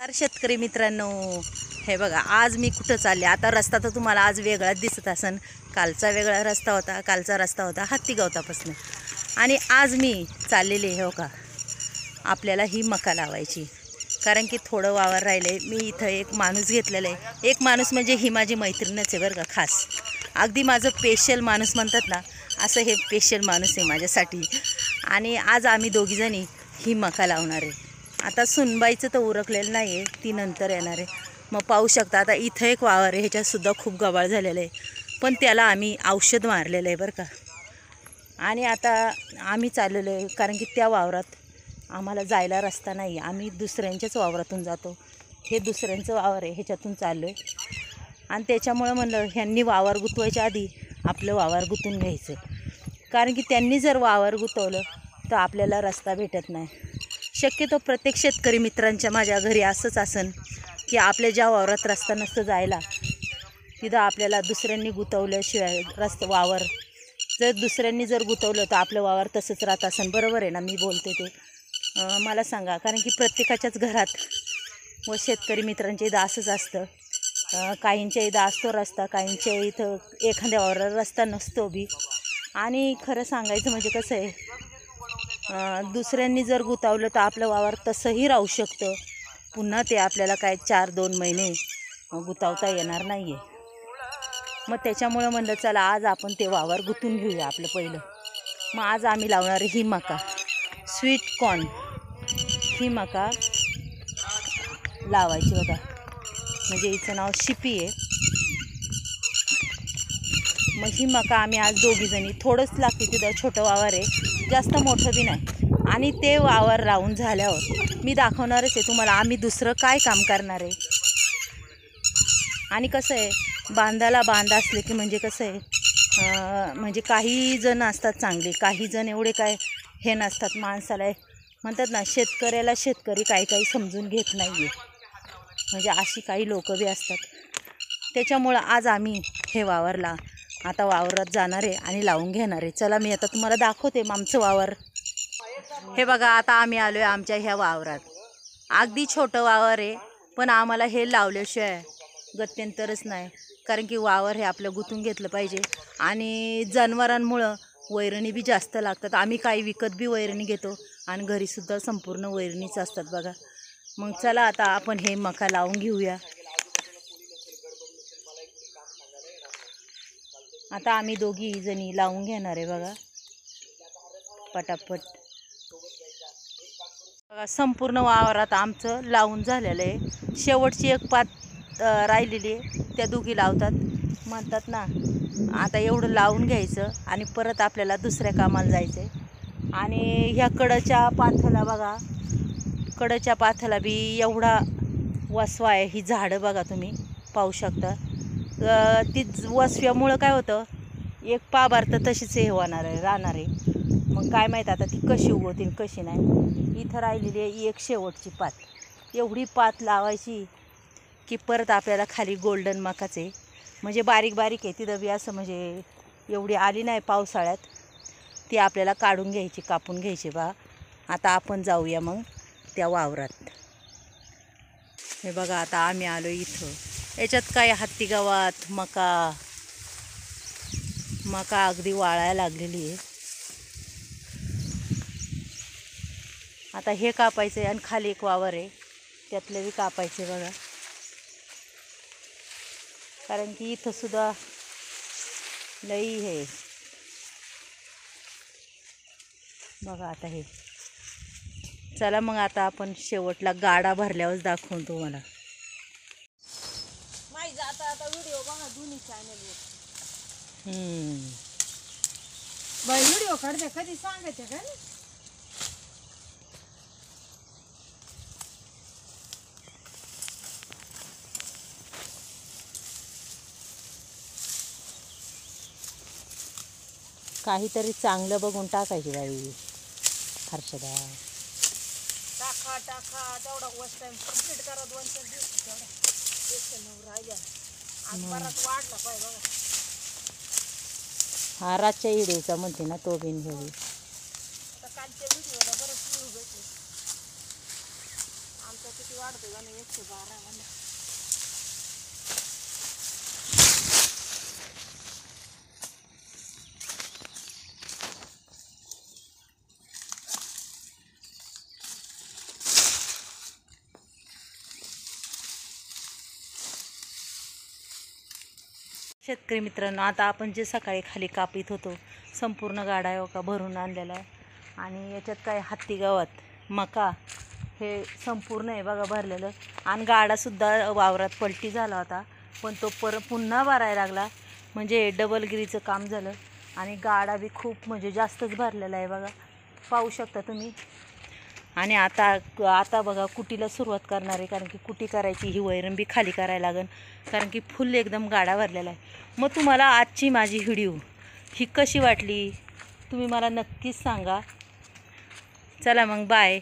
तर शेतकरी मित्रांनो, हे बघा आज मी कुठं चालले. आता रस्ता तर तुम्हाला आज वेगळाच दिसत असन. कालचा वेगळा रस्ता होता. कालचा रस्ता होता हत्तीगावतापासून आणि आज मी चाललेले हो का आपल्याला ही मका लावायची. कारण की थोडं वावर राहिले. मी इथं एक माणूस घेतलेला आहे. एक माणूस म्हणजे ही माझी मैत्रीणच आहे बरं का, खास अगदी माझं स्पेशल माणूस म्हणतात ना, असं हे स्पेशल माणूस आहे माझ्यासाठी. आणि आज आम्ही दोघीजणी ही मका लावणार आहे. आता सुनबाईचं तर उरकलेलं नाही आहे, ती नंतर येणार आहे. मग पाहू शकता आता इथं एक वावर आहे, ह्याच्यातसुद्धा खूप गबाळ झालेलं आहे, पण त्याला आम्ही औषध मारलेलं आहे बरं का. आणि आता आम्ही चाललेलो आहे कारण की त्या वावरात आम्हाला जायला रस्ता नाही. आम्ही दुसऱ्यांच्याच वावरातून जातो. हे दुसऱ्यांचं वावर आहे, ह्याच्यातून चाललो आहे. आणि त्याच्यामुळं म्हणलं ह्यांनी वावर गुतवायच्या आधी आपलं वावर गुतून घ्यायचं. कारण की त्यांनी जर वावर गुतवलं तर आपल्याला रस्ता भेटत नाही. शक्यतो प्रत्येक शेतकरी मित्रांच्या माझ्या घरी असंच असन की आपल्या ज्या वावरात रस्ता नसतं जायला, तिथं आपल्याला दुसऱ्यांनी गुतवल्याशिवाय रस्ता वावर जर दुसऱ्यांनी जर गुतवलं तर आपलं वावर तसंच राहत असन. बरोबर आहे ना मी बोलते ते? मला सांगा. कारण की प्रत्येकाच्याच घरात व शेतकरी मित्रांच्या इथं असंच असतं. काहींच्या इथं असतो रस्ता, काहींच्या इथं एखाद्या वावराला रस्ता नसतो बी. आणि खरं सांगायचं म्हणजे कसं आहे, दुसऱ्यांनी जर गुतावलं तर आपलं वावर तसंही राहू शकतं. पुन्हा ते आपल्याला काय 4-2 महिने गुतावता येणार नाही आहे. मग त्याच्यामुळं म्हणलं चला आज आपण ते वावर गुतून घेऊया आपलं पहिलं. मग आज आम्ही लावणार ही मका, स्वीट कॉर्न. ही मका लावायची बघा. म्हणजे हिचं नाव शिपी आहे. मग ही मका आम्ही आज दोघीजणी, थोडंच लागते तिथं, छोटं वावर आहे, जास्त मोठं बी नाही. आणि ते वावर लावून झाल्यावर मी दाखवणारच आहे तुम्हाला आम्ही दुसरं काय काम करणार आहे. आणि कसं आहे, बांधाला बांध असले की म्हणजे कसं आहे, म्हणजे काही जण असतात चांगले, काही जण एवढे काय हे नसतात. माणसाला म्हणतात ना, शेतकऱ्याला शेतकरी काही समजून घेत नाही आहे. म्हणजे अशी काही लोक बी असतात. त्याच्यामुळं आज आम्ही हे वावरला आता वावरात जाणार आहे आणि लावून घेणार आहे. चला मी आता तुम्हाला दाखवते आमचं वावर. हे बघा आता आम्ही आलो आहे आमच्या ह्या वावरात. अगदी छोटं वावर आहे, पण आम्हाला हे लावल्याशिवाय गत्यंतरच नाही. कारण की वावर हे आपलं गुंतून घेतलं पाहिजे. आणि जनावरांमुळं वैरणी बी जास्त लागतात. आम्ही काही विकत बी वैरणी घेतो आणि घरीसुद्धा संपूर्ण वैरणीच असतात बघा. मग चला आता आपण हे मका लावून घेऊया. आता आम्ही दोघी जणी लावून घेणार आहे बघा पटापट. बघा संपूर्ण वावरात आमचं लावून झालेलं आहे. शेवटची एक पात राहिलेली आहे, त्या दोघी लावतात म्हणतात ना. आता एवढं लावून घ्यायचं आणि परत आपल्याला दुसऱ्या कामाला जायचं आहे. आणि ह्या कडच्या पाथ्याला बघा, कडच्या पाथ्याला बी एवढा वसवा आहे. ही झाडं बघा तुम्ही पाहू शकता. ती वसव्यामुळं काय होतं, एक पाभार तर तशीच हे होणार आहे, राहणार आहे. मग काय माहीत आता ती कशी उगवतील कशी नाही. इथं राहिलेली आहे एक शेवटची पात. एवढी पात लावायची की परत आपल्याला खाली गोल्डन मकाच आहे. म्हणजे बारीक बारीक आहे तिथं बी असं, म्हणजे एवढी आली नाही पावसाळ्यात. ती आपल्याला काढून घ्यायची, कापून घ्यायची बा. आता आपण जाऊया मग त्या वावरात. हे बघा आता आम्ही आलो इथं. याच्यात काय हत्तीगावात मका अगदी वाळायला लागलेली आहे. आता हे कापायचं आहे आणि खाली एक वावर आहे त्यातले बी कापायचे बघा. कारण की इथं सुद्धा लई हे बघा. आता हे चला मग आता आपण शेवटला गाडा भरल्यावर दाखवून तुम्हाला. आता व्हिडिओ बघा दोन्ही चॅनलवर. व्हिडिओ काढते कधी सांगायचं का? काहीतरी चांगलं बघून टाकायची बाई हर्षदा. टाका तेवढा वॉच टाइम कंप्लीट करा. 2-4 दिवस तेवढा राहिल्या. आज बराच वाढला पाहिजे बघा. हा रातच्या व्हिडिओचा म्हणते ना तो बिन हे. आता कालच्या व्हिडिओला बरंच व्ह्यू भेटले. आमचा किती किती वाढते का नाही 112 म्हणजे. शेतकरी मित्रांनो, आता आपण जे सकाळी खाली कापीत होतो संपूर्ण गाडा आहे का भरून आणलेला आहे. आणि याच्यात काय हत्ती गावात मका हे संपूर्ण आहे बघा भरलेलं. आणि गाडासुद्धा वावरात पलटी झाला होता, पण तो पुन्हा भरायला लागला. म्हणजे डबलगिरीचं काम झालं. आणि गाडा बी खूप म्हणजे जास्तच भरलेला आहे बघा, पाहू शकता तुम्ही. आणि आता बघा कुटीला सुरुवात करणार आहे, कारण की कुटी करायची ही वैरण बी खाली करायला लागेल, कारण की फुल एकदम गाडा भरलेला आहे. मग तुम्हाला आजची माझी व्हिडिओ ही कशी वाटली तुम्ही मला नक्कीच सांगा. चला मग बाय.